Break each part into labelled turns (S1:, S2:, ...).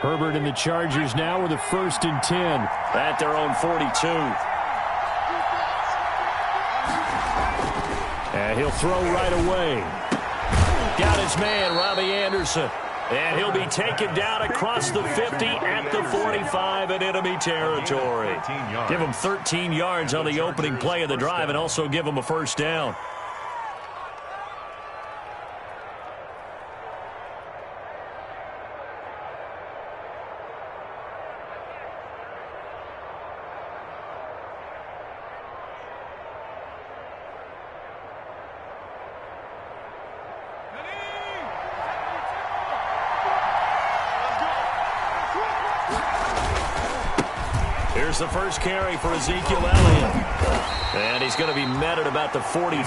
S1: Herbert and the Chargers now with a 1st and 10.
S2: At their own 42.
S1: And he'll throw right away.
S2: Got his man, Robbie Anderson. And he'll be taken down across the 50 at the 45 in enemy territory. Give him 13 yards on the opening play of the drive and also give him a 1st down. Here's the first carry for Ezekiel Elliott. And he's going to be met at about the 43.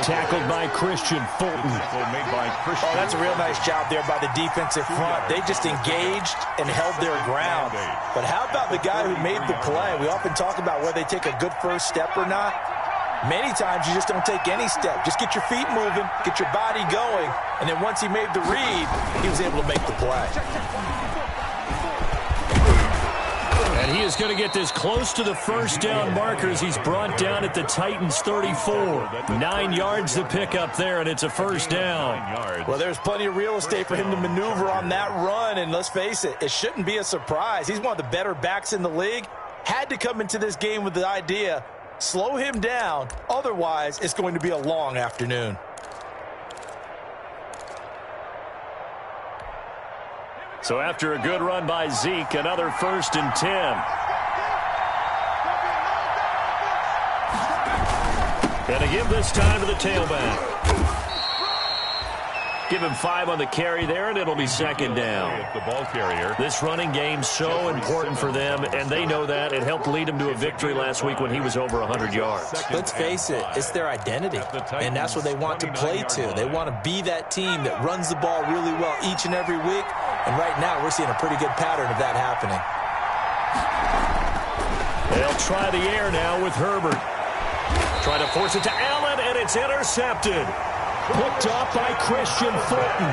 S1: Tackled by Christian Fulton.
S3: Oh, that's a real nice job there by the defensive front. They just engaged and held their ground. But how about the guy who made the play? We often talk about whether they take a good first step or not. Many times you just don't take any step. Just get your feet moving, get your body going, and then once he made the read, he was able to make the play.
S1: And he is going to get this close to the 1st down markers. He's brought down at the Titans' 34. 9 yards to pick up there, and it's a 1st down.
S3: Well, there's plenty of real estate for him to maneuver on that run, and let's face it, it shouldn't be a surprise. He's one of the better backs in the league. Had to come into this game with the idea, slow him down, otherwise it's going to be a long afternoon.
S2: So after a good run by Zeke, another 1st and 10. And to give this time to the tailback. Give him 5 on the carry there, and it'll be 2nd down.
S4: The ball carrier.
S2: This running game's so important for them, and they know that. It helped lead them to a victory last week when he was over 100 yards.
S3: Let's face it, it's their identity, and that's what they want to play to. They want to be that team that runs the ball really well each and every week, and right now we're seeing a pretty good pattern of that happening.
S2: They'll try the air now with Herbert. Try to force it to Allen, and it's intercepted.
S1: Picked off by Christian Fulton.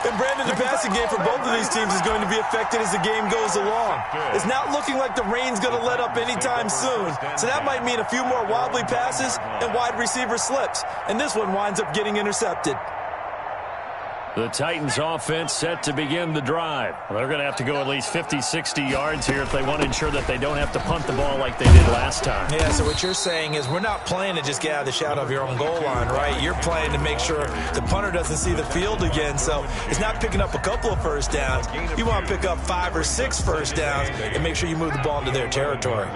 S3: And Brandon, the passing game for both of these teams is going to be affected as the game goes along. It's not looking like the rain's going to let up anytime soon. So that might mean a few more wobbly passes and wide receiver slips. And this one winds up getting intercepted.
S2: The Titans offense set to begin the drive. They're going to have to go at least 50, 60 yards here if they want to ensure that they don't have to punt the ball like they did last time.
S3: Yeah, so what you're saying is we're not playing to just get out of the shadow of your own goal line, right? You're playing to make sure the punter doesn't see the field again. So it's not picking up a couple of 1st downs. You want to pick up 5 or 6 1st downs and make sure you move the ball into their territory.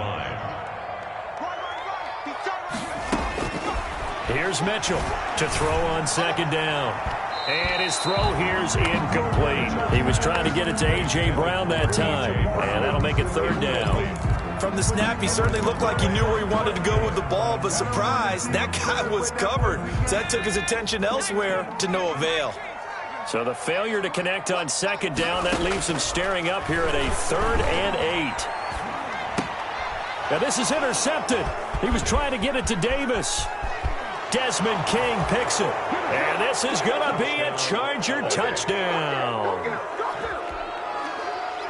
S2: Here's Mitchell to throw on 2nd down. And his throw here's incomplete. He was trying to get it to A.J. Brown that time. And that'll make it 3rd down.
S3: From the snap, he certainly looked like he knew where he wanted to go with the ball, but surprise, that guy was covered. So that took his attention elsewhere to no avail.
S2: So the failure to connect on 2nd down, that leaves him staring up here at a 3rd and 8. Now this is intercepted. He was trying to get it to Davis. Desmond King picks it. And this is going to be a Charger touchdown.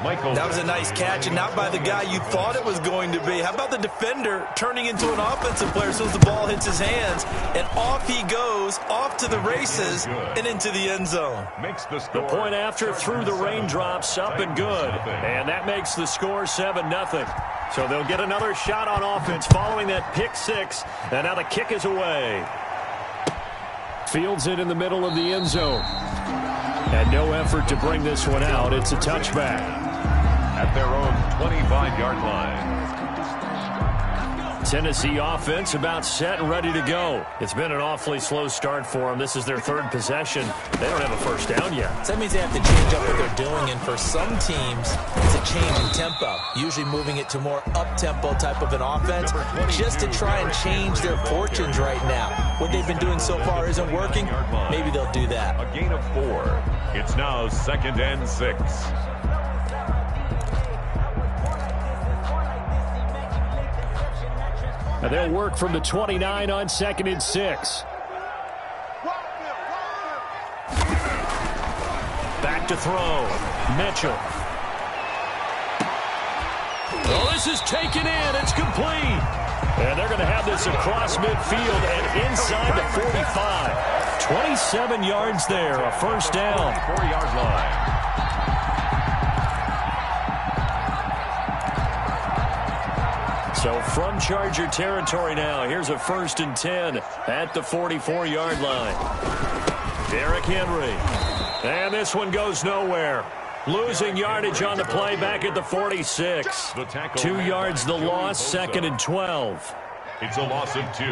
S3: That was a nice catch, and not by the guy you thought it was going to be. How about the defender turning into an offensive player as soon as the ball hits his hands, and off he goes, off to the races, and into the end zone.
S2: The point after through the raindrops, up and good. And that makes the score 7-0. So they'll get another shot on offense following that pick 6, and now the kick is away.
S1: Fields it in the middle of the end zone. And no effort to bring this one out. It's a touchback.
S4: At their own 25-yard line.
S2: Tennessee offense about set and ready to go. It's been an awfully slow start for them. This is their 3rd possession. They don't have a 1st down yet.
S3: So that means they have to change up what they're doing, and for some teams, it's a change in tempo, usually moving it to more up-tempo type of an offense, just to try and change their fortunes right now. What they've been doing so far isn't working. Maybe they'll do that.
S4: A gain of 4. It's now 2nd and 6.
S1: And they'll work from the 29 on 2nd and 6.
S2: Back
S1: back to throw. Mitchell. Oh, this is taken in. It's complete. And they're going to have this across midfield and inside the 45. 27 yards there, a first down.
S4: 4-yard line.
S1: So from Charger territory now, here's a 1st and 10 at the 44-yard line. Derrick Henry. And this one goes nowhere. Losing yardage on the play back at the 46. 2 yards the loss, 2nd and 12.
S4: It's a loss of 2.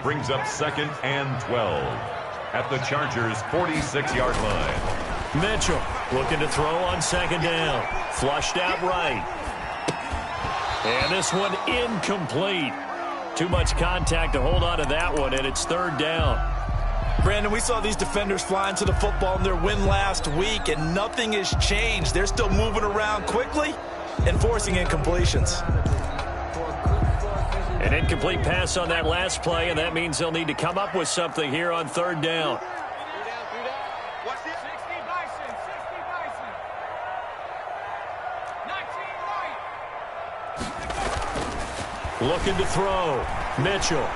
S4: Brings up 2nd and 12. At the Chargers' 46-yard line.
S1: Mitchell looking to throw on 2nd down. Flushed out right. And this one incomplete. Too much contact to hold on to that one, and it's 3rd down.
S3: Brandon, we saw these defenders flying to the football in their win last week, and nothing has changed. They're still moving around quickly and forcing incompletions.
S1: An incomplete pass on that last play, and that means they'll need to come up with something here on 3rd down. Looking to throw. Mitchell.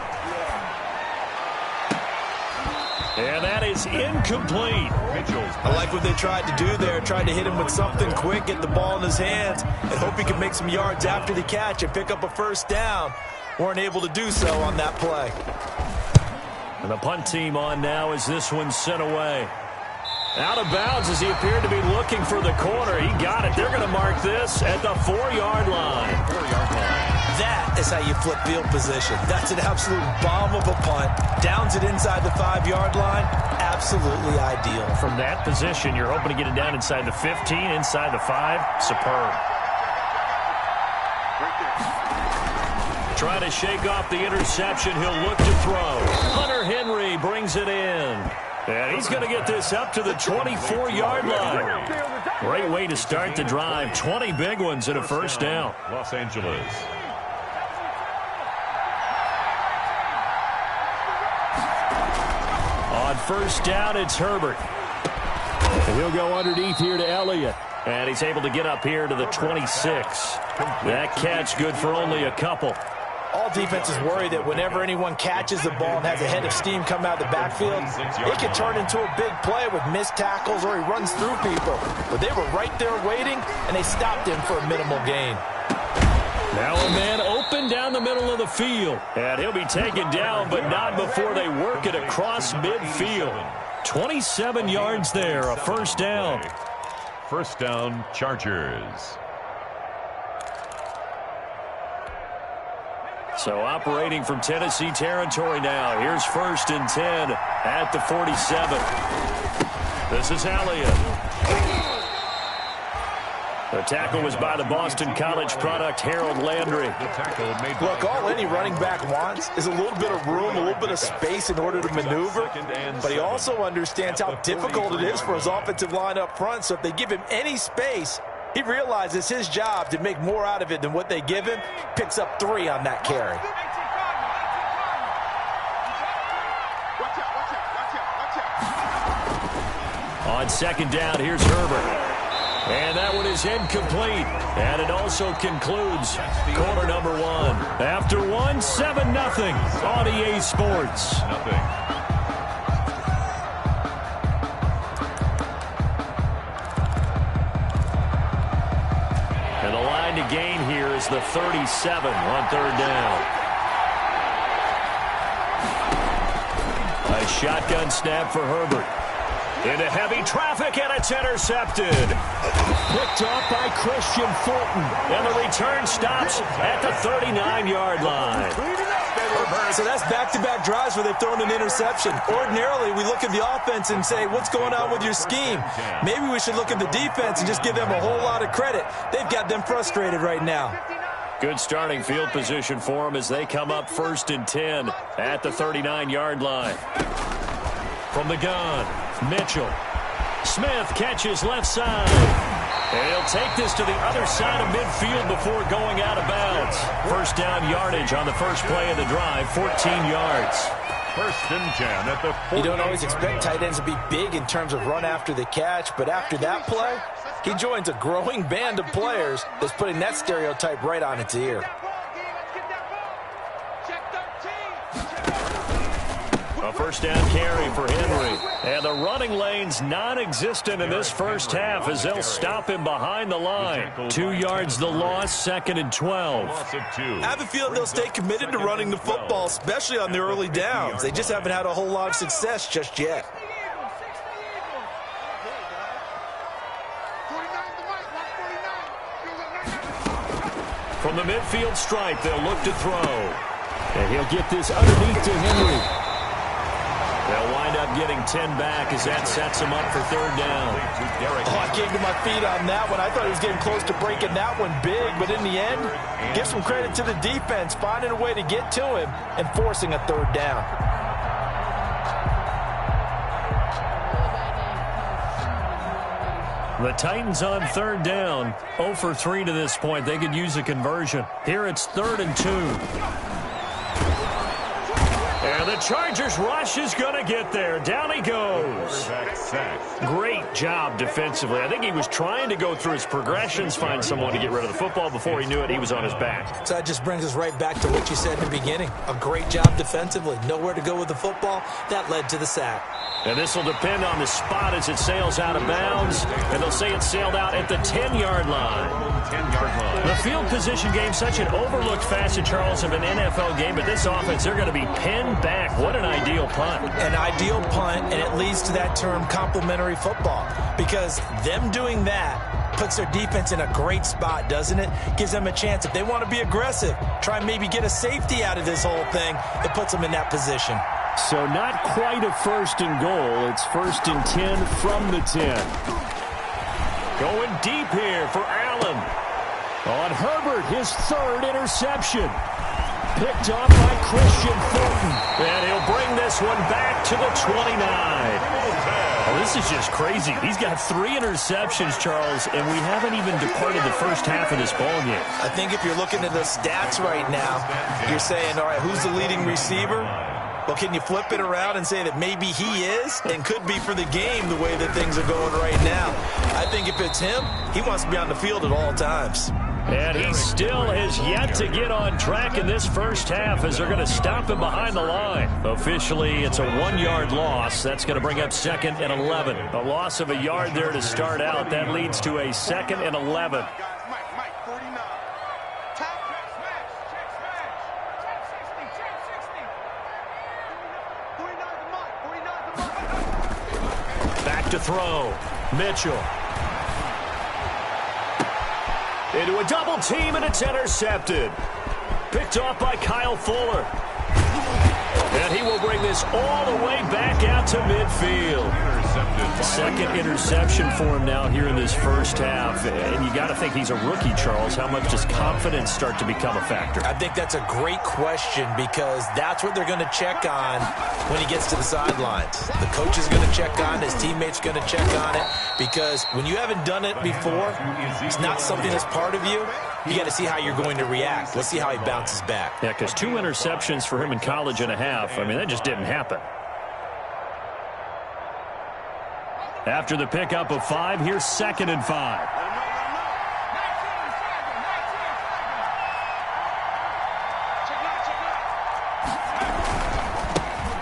S1: And that is incomplete.
S3: I like what they tried to do there. Tried to hit him with something quick, get the ball in his hands, and hope he could make some yards after the catch and pick up a 1st down. Weren't able to do so on that play.
S1: And the punt team on now as this one's sent away. Out of bounds as he appeared to be looking for the corner. He got it. They're going to mark this at the 4-yard line.
S4: 4-yard line.
S3: That is how you flip field position. That's an absolute bomb of a punt. Downs it inside the 5-yard line. Absolutely ideal.
S1: From that position, you're hoping to get it down inside the 15, inside the 5. Superb. Trying to shake off the interception. He'll look to throw. Hunter Henry brings it in. And he's going to get this up to the 24-yard line. Great way to start the drive. 20 big ones and a 1st down.
S4: Los Angeles.
S1: On 1st down, it's Herbert. And he'll go underneath here to Elliott. And he's able to get up here to the 26. That catch good for only a couple.
S3: All defenses worry that whenever anyone catches the ball and has a head of steam come out of the backfield, it can turn into a big play with missed tackles or he runs through people. But they were right there waiting, and they stopped him for a minimal gain.
S1: Now a man open down the middle of the field. And he'll be taken down, but not before they work it across midfield. 27 yards there, a 1st down.
S4: 1st down, Chargers.
S1: So operating from Tennessee territory now. Here's 1st and 10 at the 47. This is Elliott. The tackle was by the Boston College product, Harold Landry.
S3: Look, all any running back wants is a little bit of room, a little bit of space in order to maneuver. But he also understands how difficult it is for his offensive line up front. So if they give him any space, he realizes his job to make more out of it than what they give him. Picks up 3 on that carry.
S1: On 2nd down, here's Herbert. And that one is incomplete. And it also concludes quarter number 1. After 1, 7-0 on EA Sports. And the line to gain here is the 37 on 3rd down. A shotgun snap for Herbert. Into heavy traffic, and it's intercepted. Picked off by Christian Fulton. And the return stops at the 39-yard line.
S3: So that's back-to-back drives where they've thrown an interception. Ordinarily, we look at the offense and say, what's going on with your scheme? Maybe we should look at the defense and just give them a whole lot of credit. They've got them frustrated right now.
S1: Good starting field position for them as they come up 1st and 10 at the 39-yard line. From the gun, Mitchell. Smith catches left side. And he'll take this to the other side of midfield before going out of bounds. 1st down yardage on the first play of the drive, 14 yards.
S4: First and 10 at the 40.
S3: You don't always expect tight ends to be big in terms of run after the catch, but after that play, he joins a growing band of players that's putting that stereotype right on its ear.
S1: A first down carry for Henry. And the running lane's non-existent in this first half as they'll stop him behind the line. 2 yards the loss, 2nd and 12.
S3: I have a feeling they'll stay committed to running the football, especially on the early downs. They just haven't had a whole lot of success just yet.
S1: From the midfield stripe, they'll look to throw. And he'll get this underneath to Henry. They'll wind up getting 10 back as that sets him up for 3rd down.
S3: Oh, I came to my feet on that one. I thought he was getting close to breaking that one big, but in the end, give some credit to the defense, finding a way to get to him and forcing a 3rd down.
S1: The Titans on 3rd down, 0 for 3 to this point. They could use a conversion. Here it's 3rd and 2. And the Chargers rush is going to get there. Down he goes. Great job defensively. I think he was trying to go through his progressions, find someone to get rid of the football. Before he knew it, he was on his back.
S3: So that just brings us right back to what you said in the beginning. A great job defensively. Nowhere to go with the football. That led to the sack.
S1: And this will depend on the spot as it sails out of bounds. And they'll say it sailed out at the 10-yard line. The field position game, such an overlooked facet, Charles, of an NFL game. But this offense, they're going to be pinned back. What an ideal punt.
S3: An ideal punt, and it leads to that term complementary football. Because them doing that puts their defense in a great spot, doesn't it? Gives them a chance. If they want to be aggressive, try and maybe get a safety out of this whole thing, it puts them in that position.
S1: So not quite a 1st and goal. It's 1st and 10 from the 10. Going deep here for Allen. On Herbert, his 3rd interception. Picked off by Christian Fulton. And he'll bring this one back to the 29. Oh, this is just crazy. He's got 3 interceptions, Charles, and we haven't even departed the first half of this ball game.
S3: I think if you're looking at the stats right now, you're saying, all right, who's the leading receiver? Well, can you flip it around and say that maybe he is and could be for the game the way that things are going right now? I think if it's him, he wants to be on the field at all times.
S1: And he still has yet to get on track in this first half as they're going to stop him behind the line. Officially, it's a 1-yard loss. That's going to bring up 2nd and 11. A loss of a yard there to start out. That leads to a 2nd and 11. Back to throw. Mitchell. Into a double team, and it's intercepted. Picked off by Kyle Fuller. And he will bring this all the way back out to midfield. 2nd interception for him now here in this first half. And you got to think he's a rookie, Charles. How much does confidence start to become a factor?
S3: I think that's a great question because that's what they're going to check on when he gets to the sidelines. The coach is going to check on it. His teammates are going to check on it because when you haven't done it before, it's not something that's part of you. You got to see how you're going to react. Let's see how he bounces back.
S1: Yeah, because 2 interceptions for him in college and a half. I mean, that just didn't happen. After the pickup of 5, here's 2nd and 5.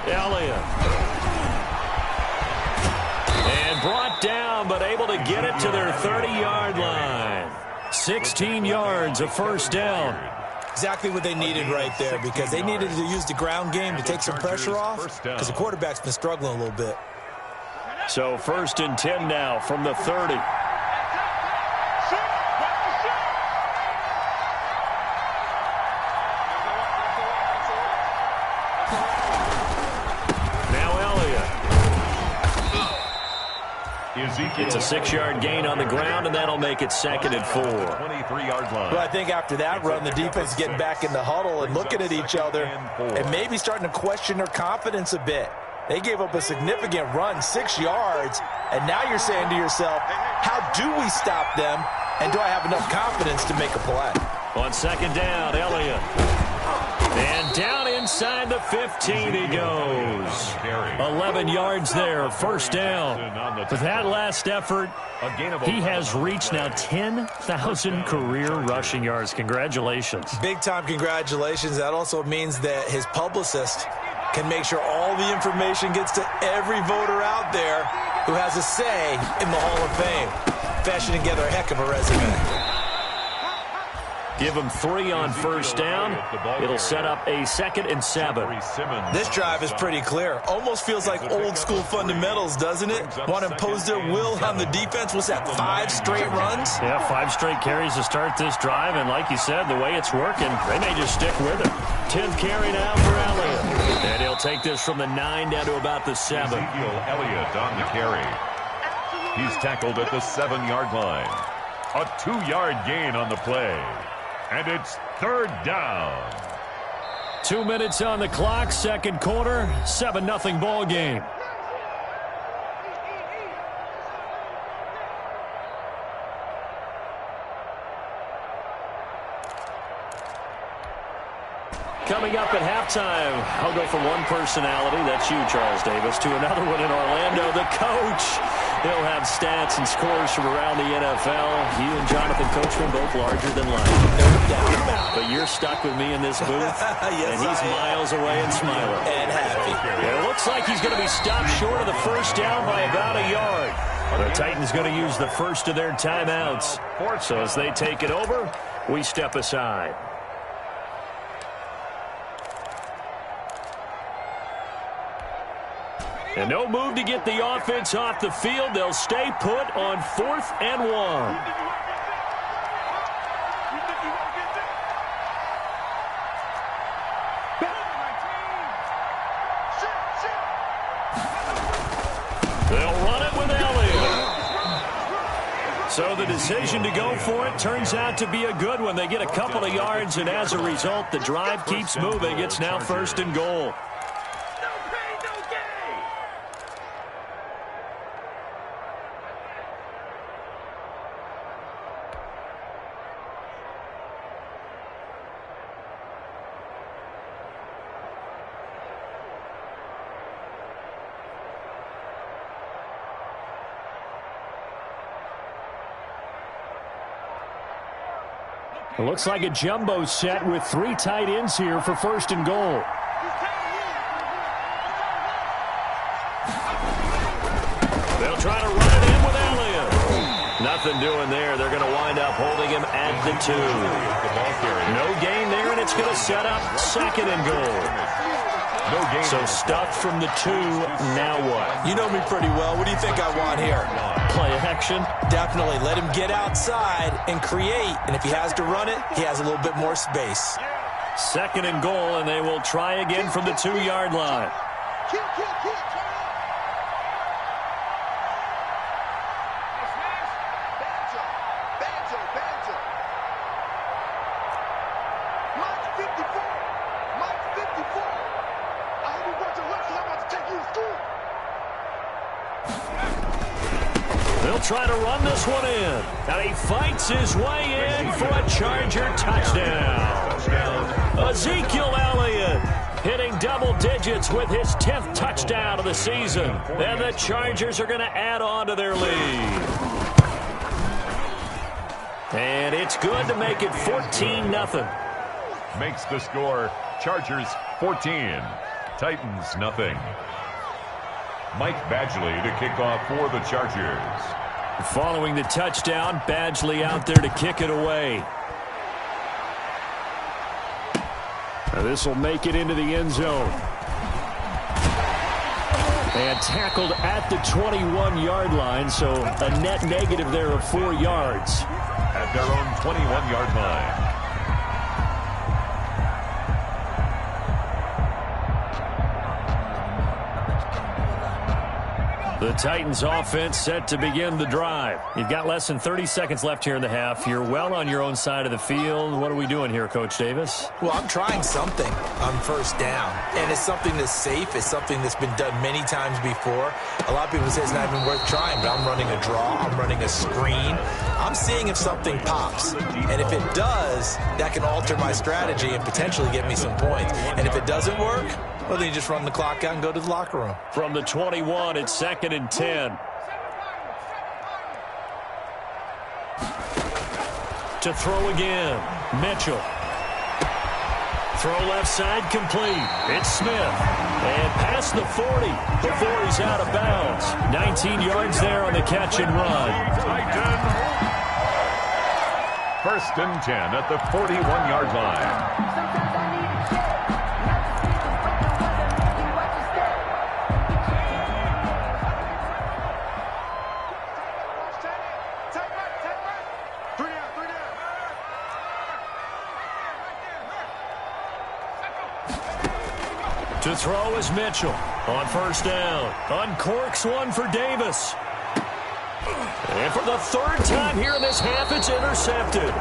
S1: Elliott. And brought down, but able to get it to their 30-yard line. 16 yards, a first down.
S3: Exactly what they needed right there because they needed to use the ground game to take some pressure off because the quarterback's been struggling a little bit.
S1: So 1st and 10 now from the 30. Now Elliott. It's a 6-yard gain on the ground, and that'll make it 2nd and 4.
S4: 23-yard line.
S3: Well, I think after that run, the defense is getting back in the huddle and looking at each other and maybe starting to question their confidence a bit. They gave up a significant run, 6 yards, and now you're saying to yourself, how do we stop them, and do I have enough confidence to make a play?
S1: On 2nd down, Elliott.
S2: And down inside the 15 he goes. 11 yards there, first down. With that last effort, he has reached now 10,000 career rushing yards. Congratulations.
S3: Big-time congratulations. That also means that his publicist can make sure all the information gets to every voter out there who has a say in the Hall of Fame. Fashioning together a heck of a resume.
S2: Give him 3 on first down. It'll set up a 2nd and 7.
S3: This drive is pretty clear. Almost feels like old school fundamentals, doesn't it? Want to impose their will on the defense. What's that, 5 straight runs?
S2: Yeah, 5 straight carries to start this drive. And like you said, the way it's working, they may just stick with it. 10th carry now for Elliott. And he'll take this from the 9 down to about the 7.
S4: Ezekiel Elliott on the carry. He's tackled at the 7-yard line. A 2-yard gain on the play. And it's 3rd down.
S2: 2 minutes on the clock, second quarter, 7-0 ball game. Coming up at halftime, I'll go from one personality, that's you, Charles Davis, to another one in Orlando, the coach. He'll have stats and scores from around the NFL. You and Jonathan Coachman both larger than life.
S3: No doubt about it.
S2: But you're stuck with me in this booth,
S3: yes,
S2: and he's miles away and smiling.
S3: And happy.
S2: It looks like he's going to be stopped short of the first down by about a yard. The Titans going to use the first of their timeouts. So as they take it over, we step aside. And no move to get the offense off the field. They'll stay put on 4th and 1. They'll run it with Elliott. So the decision to go for it turns out to be a good one. They get a couple of yards, and as a result, the drive keeps moving. It's now 1st and goal. It looks like a jumbo set with 3 tight ends here for 1st and goal. They'll try to run it in with Elliott. Nothing doing there. They're going to wind up holding him at the 2. No gain there, and it's going to set up 2nd and goal. No gain. So stuffed from the 2. Now what?
S3: You know me pretty well. What do you think I want here?
S2: Play action.
S3: Definitely. Let him get outside and create. And if he has to run it, he has a little bit more space.
S2: 2nd and goal, and they will try again from the 2-yard line. They'll try to run this one in. And he fights his way in for a Charger touchdown. Ezekiel Elliott hitting double digits with his 10th touchdown of the season. And the Chargers are going to add on to their lead. And it's good to make it 14-0.
S4: Makes the score Chargers 14, Titans nothing. Mike Badgley to kick off for the Chargers.
S2: Following the touchdown, Badgley out there to kick it away. Now this will make it into the end zone. And tackled at the 21-yard line, so a net negative there of 4 yards.
S4: At their own 21-yard line.
S1: The Titans offense set to begin the drive. You've got less than 30 seconds left here in the half. You're well on your own side of the field. What are we doing here, Coach Davis?
S3: Well, I'm trying something on first down, and it's something that's safe. It's something that's been done many times before. A lot of people say it's not even worth trying, but I'm running a draw. I'm running a screen. I'm seeing if something pops, and if it does, that can alter my strategy and potentially get me some points. And if it doesn't work, well, then you just run the clock out and go to the locker room.
S1: From the 21, it's 2nd and 10. To throw again, Mitchell. Throw left side complete. It's Smith. And past the 40 before he's out of bounds. 19 yards there on the catch and run.
S4: First and 10 at the 41-yard line.
S1: To throw is Mitchell on first down. Uncorks one for Davis. And for the third time here in this half, it's intercepted.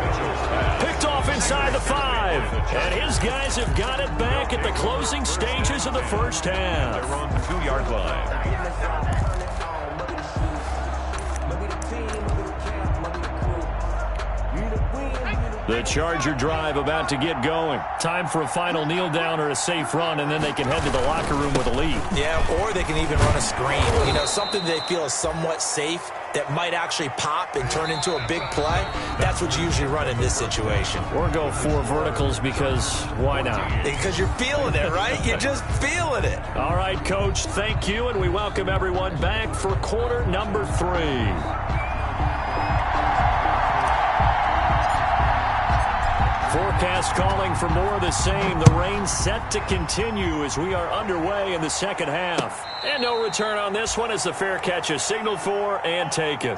S1: Picked off inside the 5. And his guys have got it back at the closing stages of the first half.
S4: They're on the 2-yard line.
S1: The Charger drive about to get going. Time for a final kneel down or a safe run, and then they can head to the locker room with a lead.
S3: Yeah, or they can even run a screen. You know, something they feel is somewhat safe that might actually pop and turn into a big play. That's what you usually run in this situation.
S1: Or go 4 verticals because why not?
S3: Because you're feeling it, right? You're just feeling it.
S1: All right, Coach, thank you, and we welcome everyone back for quarter number 3. Forecast calling for more of the same. The rain set to continue as we are underway in the second half. And no return on this one as the fair catch is signaled for and taken.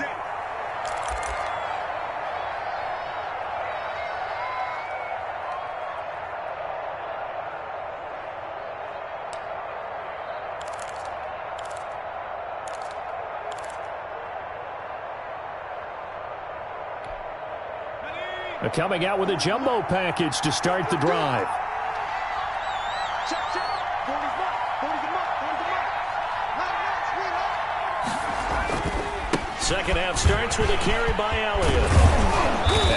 S1: Coming out with a jumbo package to start the drive. Second half starts with a carry by Elliott.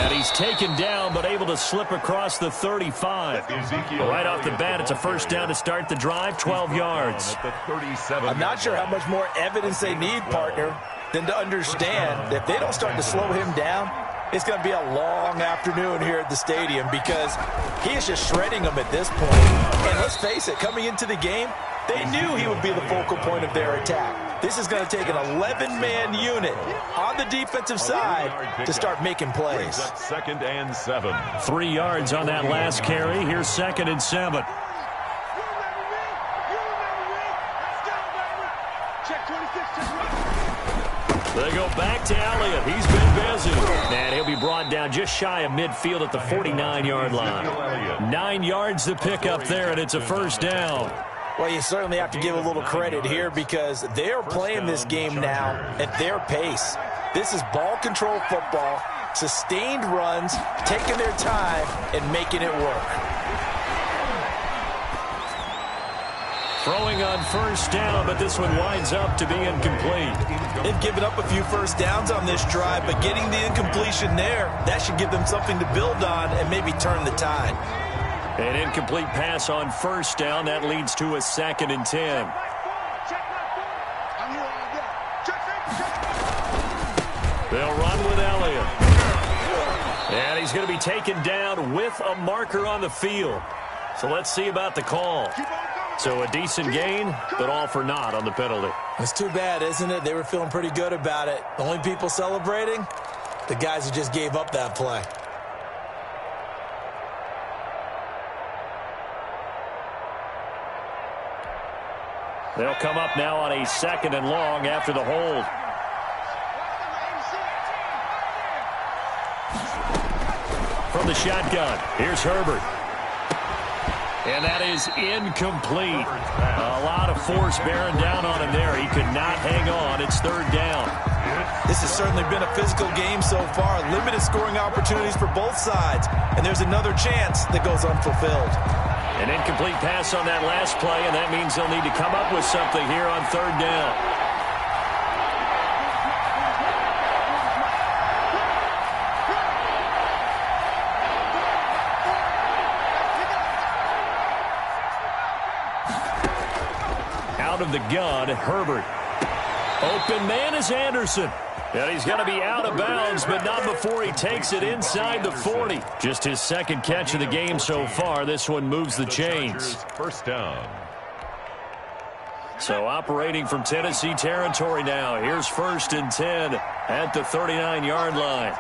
S1: And he's taken down but able to slip across the 35. Right off the bat, it's a first down to start the drive, 12 yards.
S3: I'm not sure how much more evidence they need, partner, than to understand that if they don't start to slow him down, it's going to be a long afternoon here at the stadium because he is just shredding them at this point. And let's face it, coming into the game, they knew he would be the focal point of their attack. This is going to take an 11-man unit on the defensive side to start making plays.
S4: 2nd and 7.
S1: 3 yards on that last carry. Here's 2nd and 7. They go back to Elliott. He's been busy. And he'll be brought down just shy of midfield at the 49-yard line. 9 yards to pick up there, and it's a first down.
S3: Well, you certainly have to give a little credit here because they're playing this game now at their pace. This is ball control football, sustained runs, taking their time, and making it work.
S1: Throwing on first down, but this one winds up to be incomplete.
S3: They've given up a few first downs on this drive, but getting the incompletion there, that should give them something to build on and maybe turn the tide.
S1: An incomplete pass on first down. That leads to a 2nd and 10. They'll run with Elliott. And he's going to be taken down with a marker on the field. So let's see about the call. So a decent gain, but all for naught on the penalty.
S3: It's too bad, isn't it? They were feeling pretty good about it. The only people celebrating, the guys who just gave up that play.
S1: They'll come up now on a 2nd and long after the hold. From the shotgun, here's Herbert. And that is incomplete. A lot of force bearing down on him there. He could not hang on. It's third down.
S3: This has certainly been a physical game so far. Limited scoring opportunities for both sides. And there's another chance that goes unfulfilled.
S1: An incomplete pass on that last play, and that means they'll need to come up with something here on third down. Out of the gun, Herbert. Open man is Anderson. And he's going to be out of bounds, but not before he takes it inside the 40. Just his second catch of the game so far. This one moves the chains.
S4: First down.
S1: So operating from Tennessee territory now. Here's 1st and 10 at the 39-yard line.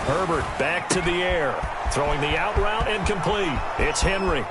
S1: Herbert back to the air. Throwing the out route incomplete. It's Henry.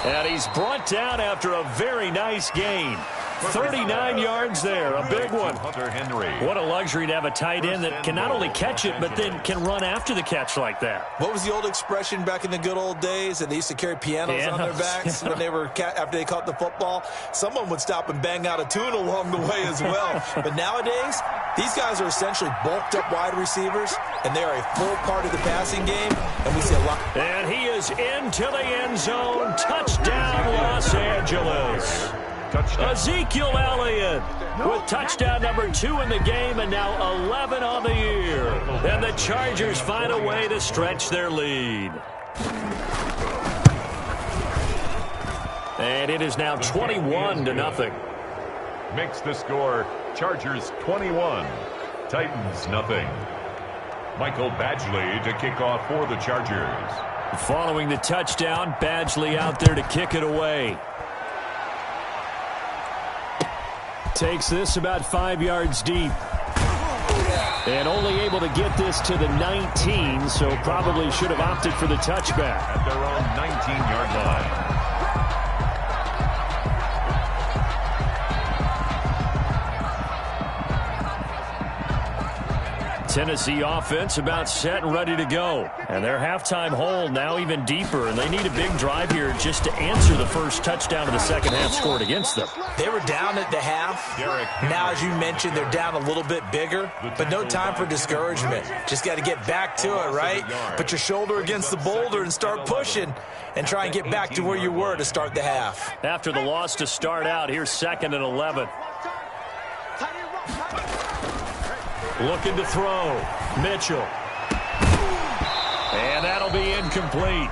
S1: And he's brought down after a very nice gain. 39 yards there, a big one. What a luxury to have a tight end that can not only catch it, but then can run after the catch like that.
S3: What was the old expression back in the good old days? That they used to carry pianos on their backs when they were after they caught the football. Someone would stop and bang out a tune along the way as well. But nowadays, these guys are essentially bulked up wide receivers, and they are a full part of the passing game, and we see a lot.
S1: And he is into the end zone. Touchdown, Los Angeles. Touchdown. Ezekiel Elliott with touchdown number 2 in the game, and now 11 on the year. And the Chargers find a way to stretch their lead. And it is now 21-0.
S4: Makes the score Chargers 21, Titans nothing. Michael Badgley to kick off for the Chargers.
S1: Following the touchdown, Badgley out there to kick it away. Takes this about 5 yards deep. And only able to get this to the 19, so probably should have opted for the touchback.
S4: At their own 19-yard line.
S1: Tennessee offense about set and ready to go. And their halftime hole now even deeper, and they need a big drive here just to answer the first touchdown of the second half scored against them.
S3: They were down at the half. Now, as you mentioned, they're down a little bit bigger, but no time for discouragement. Just got to get back to it, right? Put your shoulder against the boulder and start pushing and try and get back to where you were to start the half.
S1: After the loss to start out, here's 2nd and 11. Looking to throw. Mitchell. And that'll be incomplete.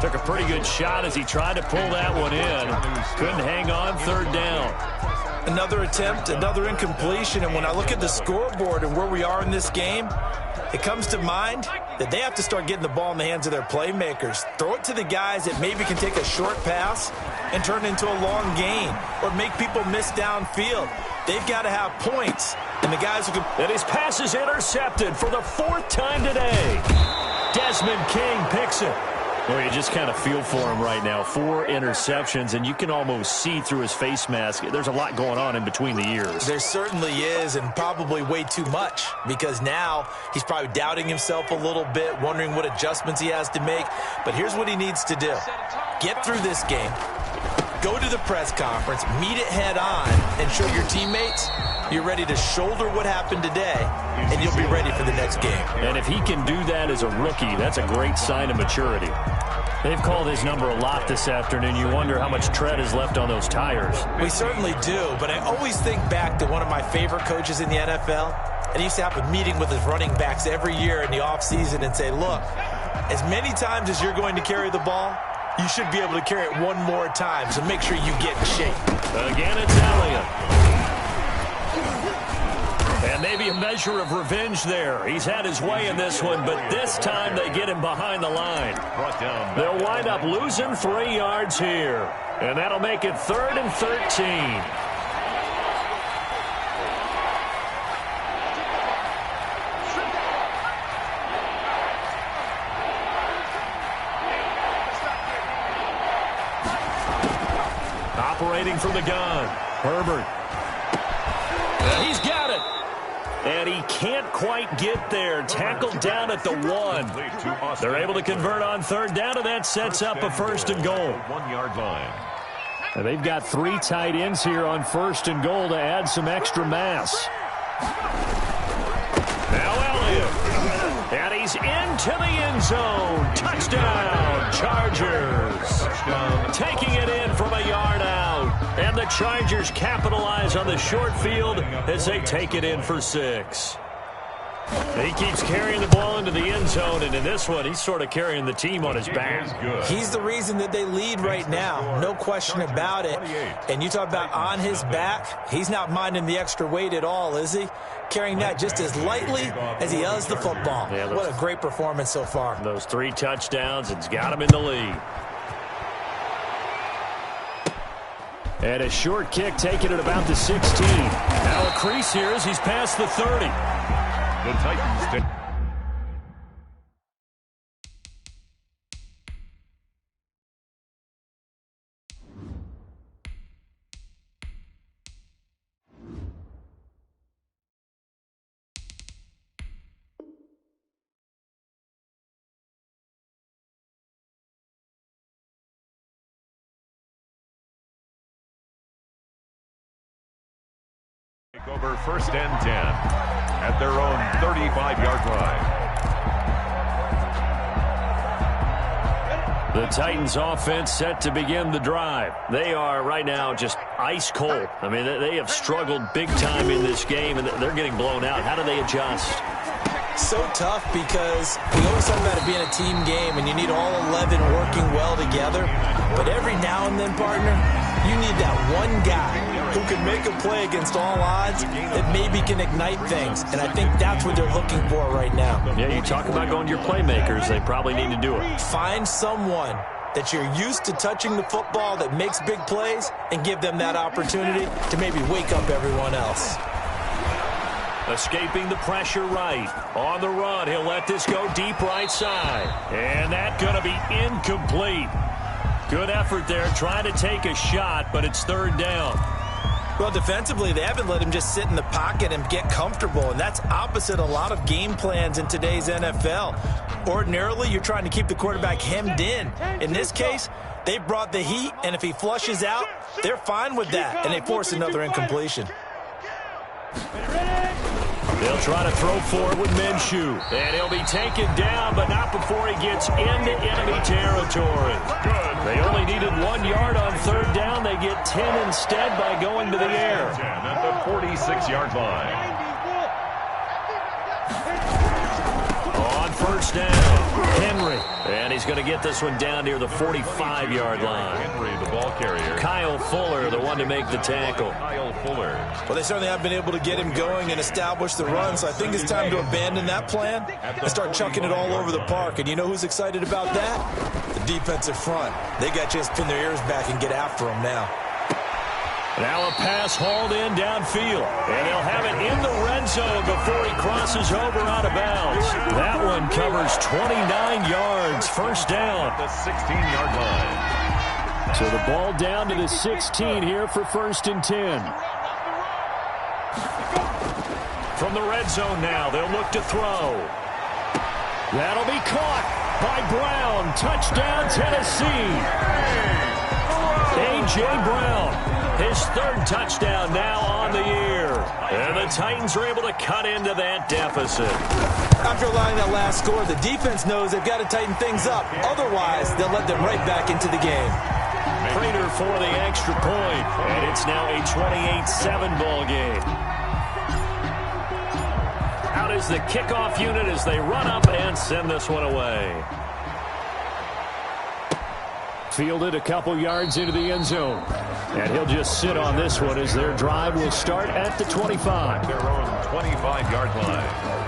S1: Took a pretty good shot as he tried to pull that one in. Couldn't hang on, 3rd down.
S3: Another attempt, another incompletion. And when I look at the scoreboard and where we are in this game, it comes to mind that they have to start getting the ball in the hands of their playmakers. Throw it to the guys that maybe can take a short pass and turn it into a long gain or make people miss downfield. They've got to have points. And the guys who can...
S1: And his pass is intercepted for the 4th time today. Desmond King picks it. Well, you just kind of feel for him right now. 4 interceptions, and you can almost see through his face mask. There's a lot going on in between the ears.
S3: There certainly is, and probably way too much, because now he's probably doubting himself a little bit, wondering what adjustments he has to make. But here's what he needs to do. Get through this game. Go to the press conference, meet it head on, and show your teammates you're ready to shoulder what happened today, and you'll be ready for the next game.
S1: And if he can do that as a rookie, that's a great sign of maturity. They've called his number a lot this afternoon. You wonder how much tread is left on those tires.
S3: We certainly do, but I always think back to one of my favorite coaches in the NFL, and he used to have a meeting with his running backs every year in the offseason and say, look, as many times as you're going to carry the ball, you should be able to carry it one more time, so make sure you get in shape.
S1: Again, it's Elliott. And maybe a measure of revenge there. He's had his way in this one, but this time they get him behind the line. They'll wind up losing 3 yards here. And that'll make it 3rd and 13. Operating from the gun, Herbert. And he's got it. and he can't quite get there. Tackled down at the 1. They're able to convert on third down, and that sets up a first and goal.
S4: 1 yard line.
S2: And they've got 3 tight ends here on first and goal to add some extra mass.
S1: Now Elliott, and he's into the end zone. Touchdown, Chargers. Taking it in from a yard out. And the Chargers capitalize on the short field as they take it in for 6. He keeps carrying the ball into the end zone, and in this one, he's sort of carrying the team on his back.
S3: He's the reason that they lead right now, no question about it. And you talk about on his back, he's not minding the extra weight at all, is he? Carrying that just as lightly as he does the football. Yeah, what a great performance so far.
S1: Those 3 touchdowns, it's got him in the lead.
S2: And a short kick taken at about the 16.
S1: Now a crease here as he's past the 30.
S4: The Titans take. Over first and 10 at their own 35-yard line.
S1: The Titans offense set to begin the drive. They are right now just ice cold. I mean, they have struggled big time in this game, and they're getting blown out. How do they adjust?
S3: So tough because we always talk about it being a team game, and you need all 11 working well together. But every now and then, partner, you need that one guy who can make a play against all odds that maybe can ignite things. And I think that's what they're looking for right now.
S1: Yeah, you talk about going to your playmakers. They probably need to do it.
S3: Find someone that you're used to touching the football that makes big plays and give them that opportunity to maybe wake up everyone else.
S1: Escaping the pressure right. On the run, he'll let this go deep right side. And that's going to be incomplete. Good effort there, trying to take a shot, but it's third down.
S3: Well, defensively, they haven't let him just sit in the pocket and get comfortable, and that's opposite a lot of game plans in today's NFL. Ordinarily, you're trying to keep the quarterback hemmed in. In this case, they brought the heat, and if he flushes out, they're fine with that, and they force another incompletion.
S1: They'll try to throw forward with Minshew. And he'll be taken down, but not before he gets into enemy territory. They only needed 1 yard on third down. They get 10 instead by going to the air.
S4: At the 46-yard line.
S1: On first down, Henry. And he's going to get this one down near the 45-yard line.
S4: Henry, the ball carrier.
S1: Kyle Fuller, the one to make the tackle.
S4: Kyle Fuller.
S3: Well, they certainly have been able to get him going and establish the run, so I think it's time to abandon that plan and start chucking it all over the park. And you know who's excited about that? The defensive front. They got a chance to pin their ears back and get after him now.
S1: Now a pass hauled in downfield. And he'll have it in the red zone before he crosses over out of bounds. That one covers 29 yards. First down.
S4: The 16-yard line.
S2: So the ball down to the 16 here for first and 10.
S1: From the red zone now, they'll look to throw. That'll be caught by Brown. Touchdown, Tennessee. A.J. Brown. His third touchdown now on the year. And the Titans are able to cut into that deficit.
S3: After allowing that last score, the defense knows they've got to tighten things up. Otherwise, they'll let them right back into the game.
S1: Prater for the extra point. And it's now a 28-7 ball game. Out is the kickoff unit as they run up and send this one away.
S2: Fielded a couple yards into the end zone. And he'll just sit on this one as their drive will start at the 25.
S4: Their own 25-yard line.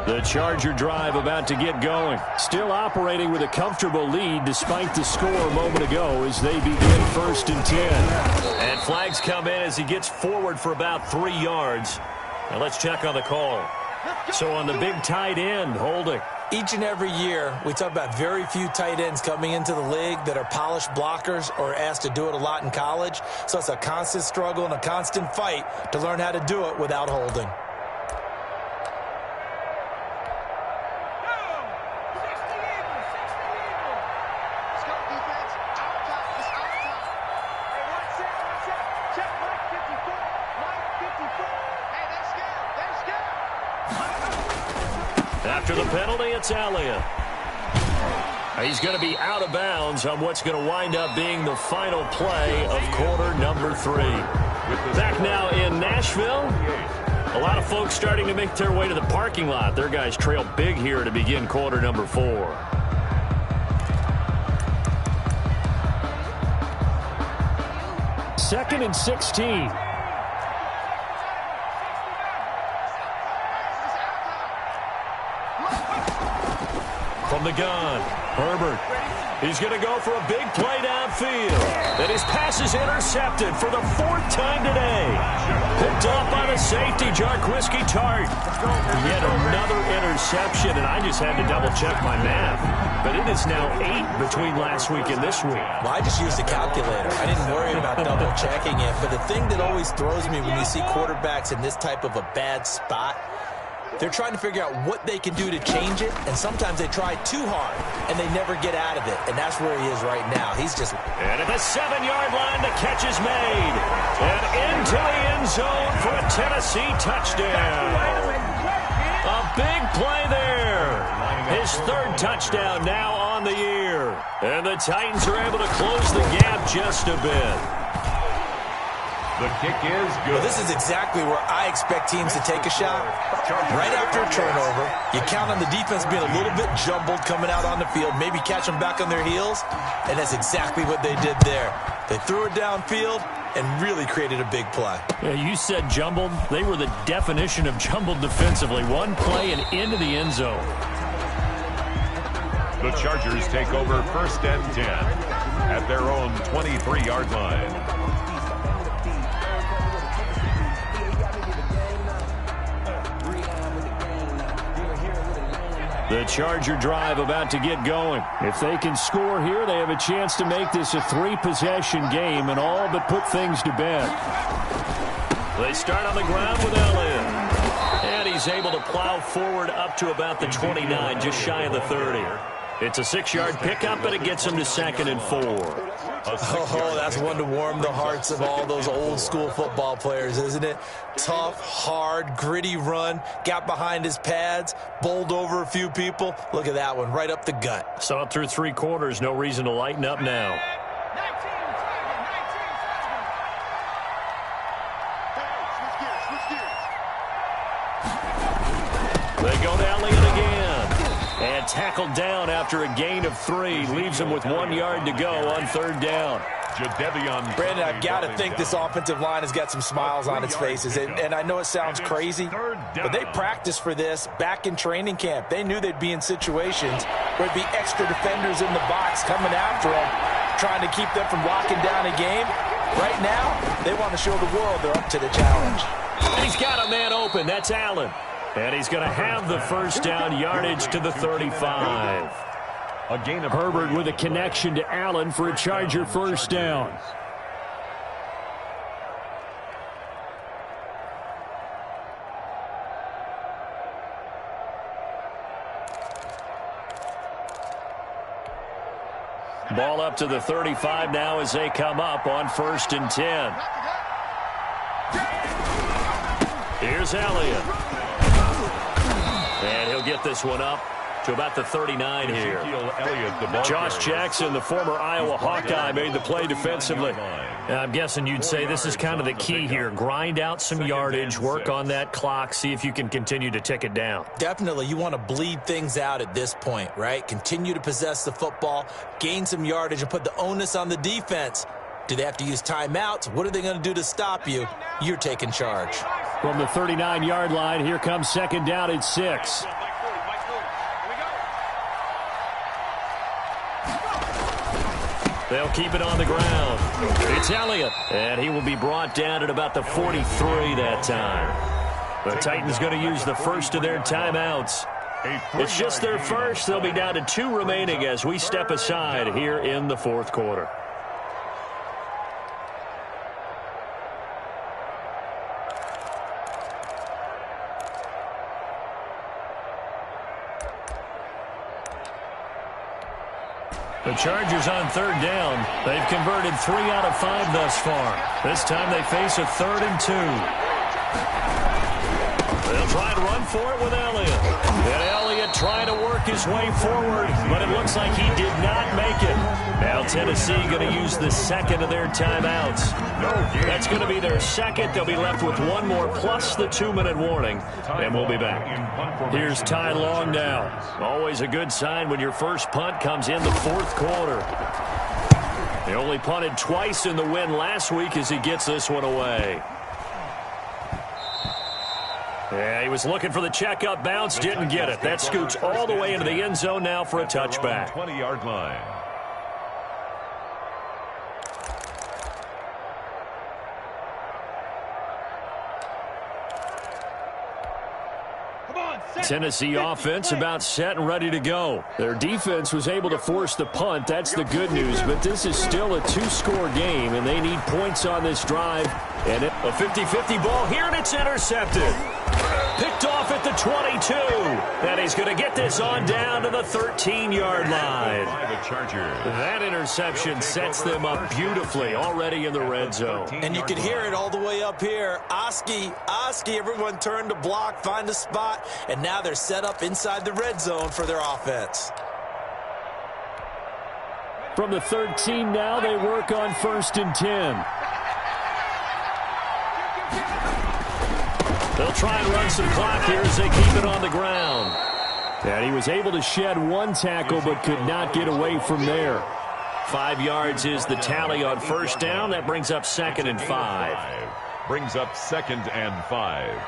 S1: The Charger drive about to get going. Still operating with a comfortable lead despite the score a moment ago as they begin 1st and 10. And flags come in as he gets forward for about 3 yards. Now let's check on the call. So on the big tight end, holding.
S3: Each and every year, we talk about very few tight ends coming into the league that are polished blockers or asked to do it a lot in college. So it's a constant struggle and a constant fight to learn how to do it without holding.
S1: After the penalty, it's Elliott. He's going to be out of bounds on what's going to wind up being the final play of quarter number 3. Back now in Nashville. A lot of folks starting to make their way to the parking lot. Their guys trail big here to begin quarter number 4. Second and 16. From the gun, Herbert. He's going to go for a big play downfield. And his pass is intercepted for the 4th time today. Picked off by the safety, Jarquiski Tart. Yet another interception, and I just had to double-check my math. But it is now 8 between last week and this week.
S3: Well, I just used a calculator. I didn't worry about double-checking it. But the thing that always throws me when you see quarterbacks in this type of a bad spot, they're trying to figure out what they can do to change it, and sometimes they try too hard, and they never get out of it, and that's where he is right now. He's just...
S1: And at the 7-yard line, the catch is made. And into the end zone for a Tennessee touchdown. A big play there. His 3rd touchdown now on the year. And the Titans are able to close the gap just a bit.
S4: The kick is good.
S3: Well, this is exactly where I expect teams to take a shot. Right after a turnover, you count on the defense being a little bit jumbled coming out on the field, maybe catch them back on their heels, and that's exactly what they did there. They threw it downfield and really created a big play.
S1: Yeah, you said jumbled. They were the definition of jumbled defensively. One play and into the end zone.
S4: The Chargers take over 1st and 10 at their own 23-yard line.
S1: The Charger drive about to get going. If they can score here, they have a chance to make this a 3-possession game and all but put things to bed. They start on the ground with Elliott. And he's able to plow forward up to about the 29, just shy of the 30. It's a 6-yard pickup, but it gets him to 2nd and 4.
S3: Oh, that's one to warm the hearts of all those old-school football players, isn't it? Tough, hard, gritty run, got behind his pads, bowled over a few people. Look at that one, right up the gut.
S1: Saw it through 3 quarters, no reason to lighten up now. They go to Elliott again. And tackled down after a gain of 3. Leaves him with 1 yard to go on 3rd down.
S3: Brandon, I've got to think this offensive line has got some smiles on its faces. And I know it sounds crazy, but they practiced for this back in training camp. They knew they'd be in situations where there'd be extra defenders in the box coming after them, trying to keep them from locking down a game. Right now, they want to show the world they're up to the challenge.
S1: And he's got a man open. That's Allen. And he's going to have the 1st down, yardage to the 35.
S4: A gain of
S1: Herbert with a connection to Allen for a Charger 1st down. Ball up to the 35 now as they come up on 1st and 10. Here's Elliott. And he'll get this one up to about the 39 here. Josh Jackson, the former Iowa Hawkeye, made the play defensively. I'm guessing you'd say this is kind of the key here. Grind out some yardage, work on that clock, see if you can continue to tick it down.
S3: Definitely, you want to bleed things out at this point, right? Continue to possess the football, gain some yardage, and put the onus on the defense. Do they have to use timeouts? What are they going to do to stop you? You're taking charge.
S1: From the 39-yard line, here comes 2nd down and 6. They'll keep it on the ground. It's Elliott, and he will be brought down at about the 43 that time. The Titans going to use the first of their timeouts. It's just their first. They'll be down to 2 remaining as we step aside here in the fourth quarter. The Chargers on third down. They've converted 3 out of 5 thus far. This time they face a 3rd and 2. They'll try and run for it with Elliott. And Elliott trying to work his way forward, but it looks like he did not make it. Now Tennessee going to use the second of their timeouts. That's going to be their second. They'll be left with 1 more plus the 2-minute warning, and we'll be back. Here's Ty Long now. Always a good sign when your first punt comes in the fourth quarter. He only punted twice in the win last week as he gets this one away. Yeah, he was looking for the checkup bounce, didn't get it. That scoots all the way into the end zone now for a touchback.
S4: 20-yard line.
S1: Tennessee offense about set and ready to go. Their defense was able to force the punt. That's the good news, but this is still a 2-score game, and they need points on this drive. And a 50-50 ball here, and it's intercepted. Picked off at the 22. And he's going to get this on down to the 13-yard line. That interception sets them up beautifully already in the red zone.
S3: And you could hear it all the way up here. Oski, everyone turned to block, find a spot, and now they're set up inside the red zone for their offense.
S1: From the 13 now, they work on 1st and 10. They'll try and run some clock here as they keep it on the ground. And he was able to shed 1 tackle but could not get away from there. 5 yards is the tally on first down. That brings up 2nd and 5.
S4: Brings up 2nd and 5.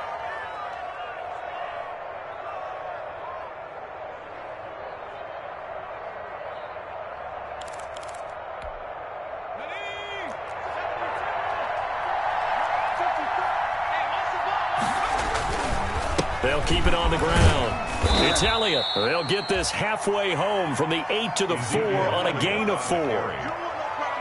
S1: They'll keep it on the ground. It's Elliott. They'll get this halfway home from the 8 to the 4 on a gain of 4.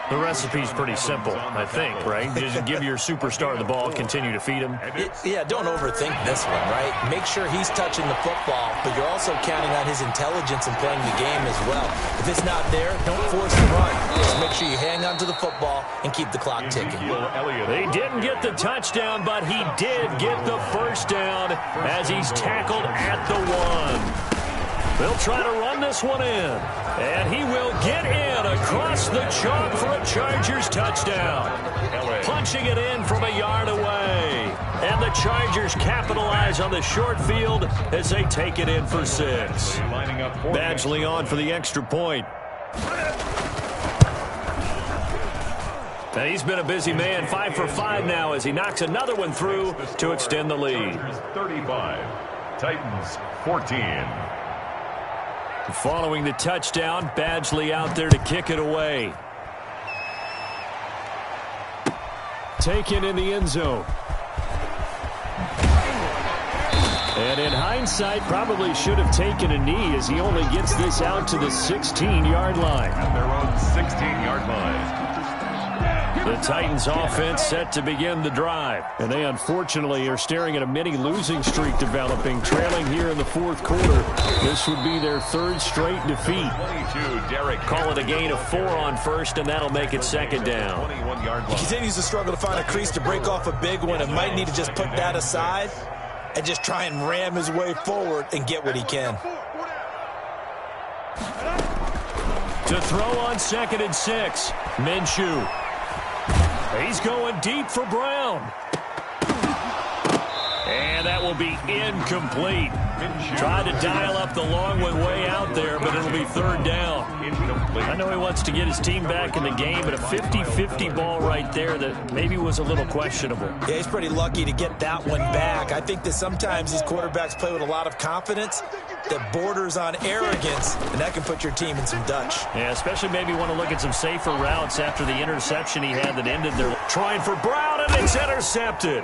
S1: The recipe's pretty simple, I think, right? Just give your superstar the ball, continue to feed him.
S3: Yeah, don't overthink this one, right? Make sure he's touching the football, but you're also counting on his intelligence in playing the game as well. If it's not there, don't force the run. Just make sure you hang on to the football and keep the clock ticking.
S1: They didn't get the touchdown, but he did get the first down as he's tackled at the 1. They'll try to run this one in, and he will get in across the chalk for a Chargers touchdown. Punching it in from a yard away. And the Chargers capitalize on the short field as they take it in for 6. Badgley on for the extra point. And he's been a busy man, 5 for 5 now as he knocks another one through to extend the lead.
S4: 35, Titans 14.
S1: Following the touchdown, Badgley out there to kick it away. Taken in the end zone. And in hindsight, probably should have taken a knee as he only gets this out to the 16-yard line.
S4: At their own 16-yard line.
S1: The Titans offense set to begin the drive. And they unfortunately are staring at a mini losing streak developing, trailing here in the fourth quarter. This would be their 3rd straight defeat.
S4: 22,
S1: Call it a gain of 4 on first, and that'll make it 2nd down.
S3: He continues to struggle to find a crease to break off a big one and might need to just put that aside and just try and ram his way forward and get what he can.
S1: To throw on 2nd and 6, Minshew. He's going deep for Brown. And And that will be incomplete. Tried to dial up the long one way out there, but it'll be third down. I know he wants to get his team back in the game, but a 50-50 ball right there that maybe was a little questionable.
S3: Yeah, he's pretty lucky to get that one back. I think that sometimes these quarterbacks play with a lot of confidence that borders on arrogance, and that can put your team in some Dutch.
S1: Yeah, especially maybe want to look at some safer routes after the interception he had that ended their trying for Brown, and it's intercepted.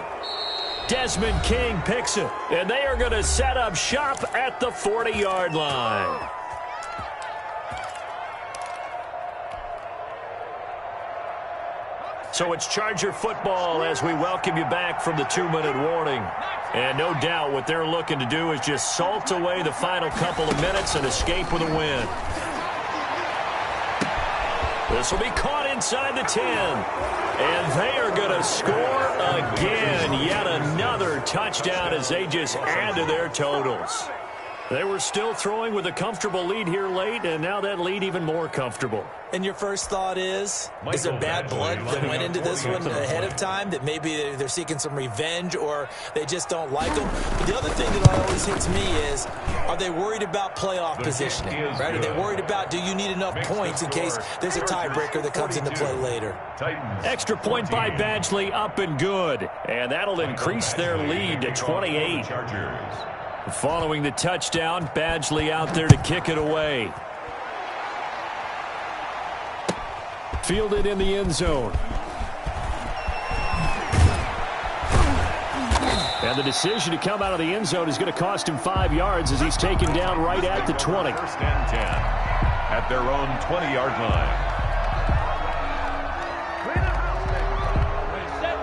S1: Desmond King picks it, and they are going to set up shop at the 40-yard line. So it's Charger football as we welcome you back from the 2-minute warning. And no doubt what they're looking to do is just salt away the final couple of minutes and escape with a win. This will be caught inside the 10. And they are going to score again. Yet another touchdown as they just add to their totals. They were still throwing with a comfortable lead here late, and now that lead even more comfortable.
S3: And your first thought is there bad blood that went into this one ahead of time, that maybe they're seeking some revenge or they just don't like them? But the other thing that always hits me is, are they worried about playoff positioning? Right? Are they worried about, do you need enough points in case there's a tiebreaker that comes into play later?
S1: Extra point by Badgley, up and good. And that'll increase their lead to 28. Following the touchdown, Badgley out there to kick it away. Fielded in the end zone. And the decision to come out of the end zone is going to cost him 5 yards as he's taken down right at the 20.
S4: First and 10 at their own 20-yard line.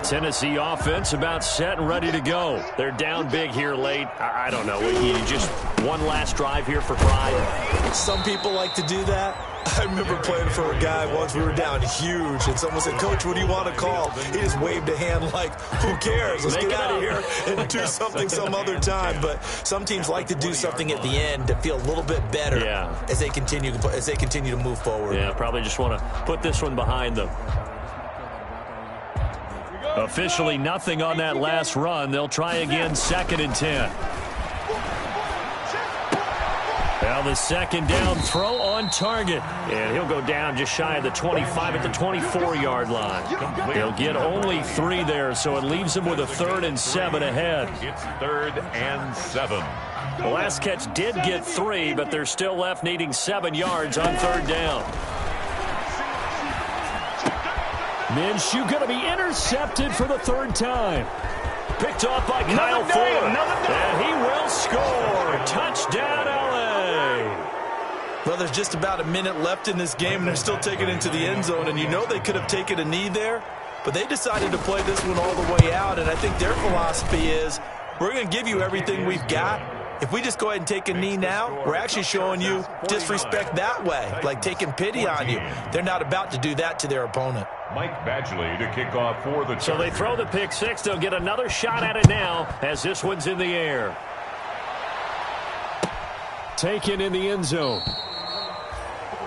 S1: Tennessee offense about set and ready to go. They're down big here late. I don't know. Just one last drive here for pride.
S3: Some people like to do that. I remember playing for a guy once. We were down huge, and someone said, "Coach, what do you want to call?" He just waved a hand like, "Who cares? Let's get out of here and do something some other time." But some teams like to do something at the end to feel a little bit better as they continue to move forward.
S1: Yeah, probably just want to put this one behind them. Officially nothing on that last run. They'll try again, 2nd and 10. Now the second down throw on target. And he'll go down just shy of the 25 at the 24-yard line. He'll get only 3 there, so it leaves him with a 3rd and 7 ahead.
S4: It's 3rd and 7.
S1: The last catch did get 3, but they're still left needing 7 yards on 3rd down. Minshew going to be intercepted for the 3rd time. Picked off by Kyle Fuller. And he will score. Touchdown, LA.
S3: Well, there's just about a minute left in this game, and they're still taking it into the end zone. And you know they could have taken a knee there, but they decided to play this one all the way out. And I think their philosophy is, we're going to give you everything we've got. If we just go ahead and take a knee now, we're actually showing you disrespect that way, like taking pity on you. They're not about to do that to their opponent.
S4: Mike Badgley to kick off for the Chargers.
S1: So they throw the pick 6. They'll get another shot at it now as this one's in the air. Taken in the end zone.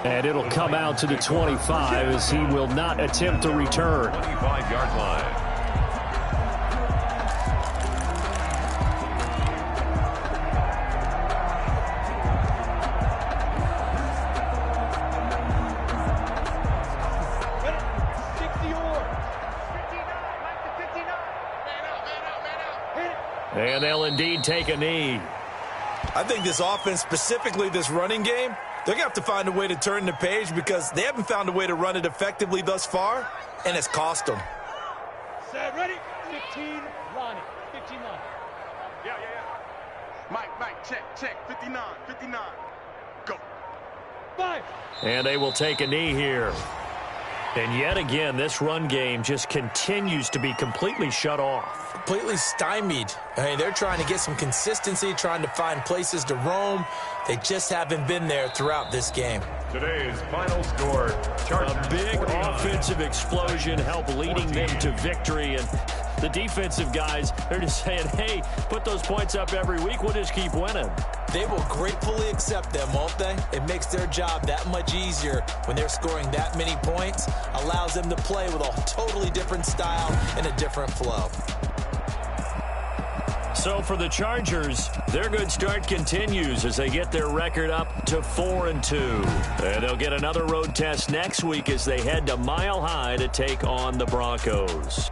S1: And it'll come out to the 25 as he will not attempt to return.
S4: 25-yard line.
S1: And they'll indeed take a knee.
S3: I think this offense, specifically this running game, they're going to have to find a way to turn the page because they haven't found a way to run it effectively thus far, and it's cost them.
S5: Set, ready? 15, Lonnie. 15, Lonnie.
S6: Yeah. Mike, check. 59. Go.
S5: 5.
S1: And they will take a knee here. And yet again, this run game just continues to be completely shut off.
S3: Completely stymied. I mean, they're trying to get some consistency, trying to find places to roam. They just haven't been there throughout this game.
S4: Today's final score, Chargers.
S1: A big offensive explosion helped leading them to victory. And the defensive guys, they're just saying, hey, put those points up every week. We'll just keep winning.
S3: They will gratefully accept them, won't they? It makes their job that much easier when they're scoring that many points. Allows them to play with a totally different style and a different flow.
S1: So for the Chargers, their good start continues as they get their record up to 4-2. And they'll get another road test next week as they head to Mile High to take on the Broncos.